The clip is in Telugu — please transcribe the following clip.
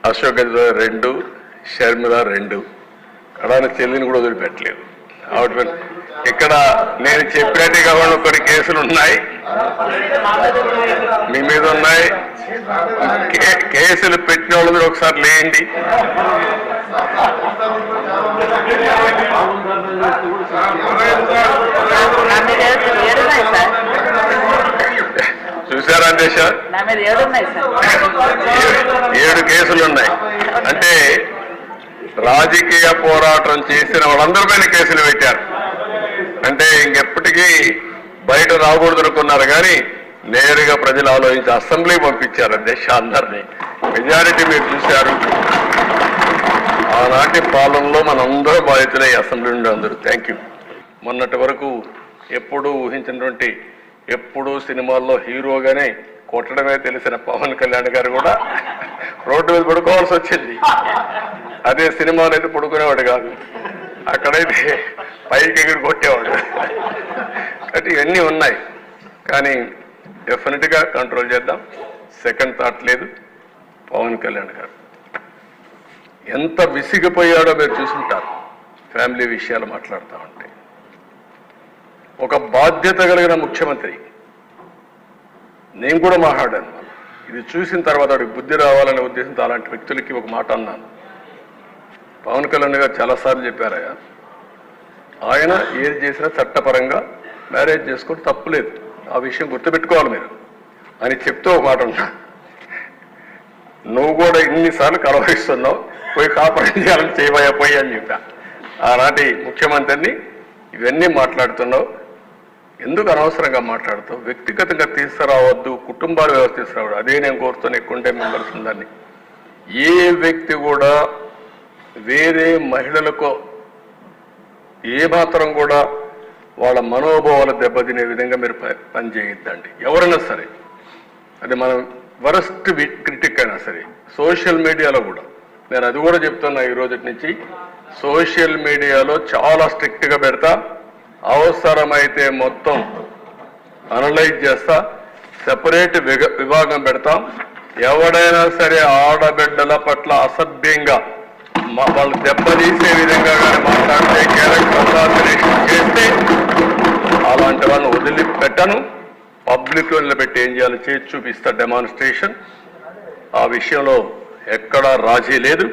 అశోక్ గజరాజ్ 2, షర్మిల 2, కడాన చెల్లిని కూడా వదిలిపెట్టలేదు. ఆవిడ ఇక్కడ నేను చెప్పినట్టు కాకుండా కొన్ని కేసులు ఉన్నాయి, మీ మీద ఉన్నాయి. కేసులు పెట్టిన వాళ్ళు మీరు ఒకసారి లేండి. చూసారా అందేశ 7 కేసులు ఉన్నాయి. అంటే రాజకీయ పోరాటం చేసిన వాళ్ళందరిపైన కేసులు పెట్టారు. అంటే ఇంకెప్పటికీ బయట రాకూడదు అనుకున్నారు, కానీ నేరుగా ప్రజలు ఆలోచించి అసెంబ్లీ పంపించారు అధ్యక్ష అందరినీ. మెజారిటీ మీరు చూశారు. ఆనాటి పాలనలో మనందరూ బాధితులై అసెంబ్లీ నుండి అందరూ. Thank you. మొన్నటి వరకు ఎప్పుడూ ఊహించినటువంటి, ఎప్పుడూ సినిమాల్లో హీరోగానే కొట్టడమే తెలిసిన పవన్ కళ్యాణ్ గారు కూడా రోడ్డు మీద పడుకోవాల్సి వచ్చింది. అదే సినిమాలో అయితే పడుకునేవాడు కాదు, అక్కడైతే పైకి ఎగిరి కొట్టేవాడు. కాబట్టి ఇవన్నీ ఉన్నాయి, కానీ డెఫినెట్గా కంట్రోల్ చేద్దాం. సెకండ్ థాట్ లేదు. పవన్ కళ్యాణ్ గారు ఎంత విసిగిపోయాడో మీరు చూసుంటారు ఫ్యామిలీ విషయాలు మాట్లాడుతూ ఉంటే. ఒక బాధ్యత కలిగిన ముఖ్యమంత్రి. నేను కూడా మాట్లాడాను. ఇది చూసిన తర్వాత వాడికి బుద్ధి రావాలనే ఉద్దేశంతో అలాంటి వ్యక్తులకి ఒక మాట అన్నాను. పవన్ కళ్యాణ్ గారు చాలాసార్లు చెప్పారయ్యా, ఆయన ఏది చేసినా చట్టపరంగా మ్యారేజ్ చేసుకుంటే తప్పులేదు, ఆ విషయం గుర్తుపెట్టుకోవాలి మీరు అని చెప్తూ ఒక మాట ఉన్నా. నువ్వు కూడా ఇన్నిసార్లు కలవరిస్తున్నావు, పోయి కాపాడు చేయాలని చేయబోయి అని చెప్పా. ఆనాటి ముఖ్యమంత్రిని ఇవన్నీ మాట్లాడుతున్నావు, ఎందుకు అనవసరంగా మాట్లాడుతావు? వ్యక్తిగతంగా తీసుకురావద్దు, కుటుంబాల వ్యవస్థ తీసుకురావద్దు. అదే నేను కోరుతాను, ఎక్కువ మెంబర్స్ ఉందని. ఏ వ్యక్తి కూడా వేరే మహిళలకు ఏ మాత్రం కూడా వాళ్ళ మనోభావాలు దెబ్బతినే విధంగా మీరు పని చేయొద్దండి. ఎవరైనా సరే, అది మనం వరస్ట్ క్రిటిక్ అయినా సరే. సోషల్ మీడియాలో కూడా నేను అది కూడా చెప్తున్నా, ఈ రోజు నుంచి సోషల్ మీడియాలో చాలా స్ట్రిక్ట్గా పెడతా. అవసరమైతే మొత్తం అనలైజ్ చేస్తా, సెపరేట్ విభాగం పెడతాం. ఎవడైనా సరే ఆడబిడ్డల పట్ల అసభ్యంగా వాళ్ళు దెబ్బతీసే విధంగా కానీ మాట్లాడితే, క్యారెక్టర్ అసాసినేషన్ చేస్తే అలాంటి వాళ్ళని వదిలిపెట్టను. పబ్లిక్లో నిలబెట్టి ఏం చేయాలో చేసి చూపిస్తా డెమాన్స్ట్రేషన్. ఆ విషయంలో ఎక్కడా రాజీ లేదు.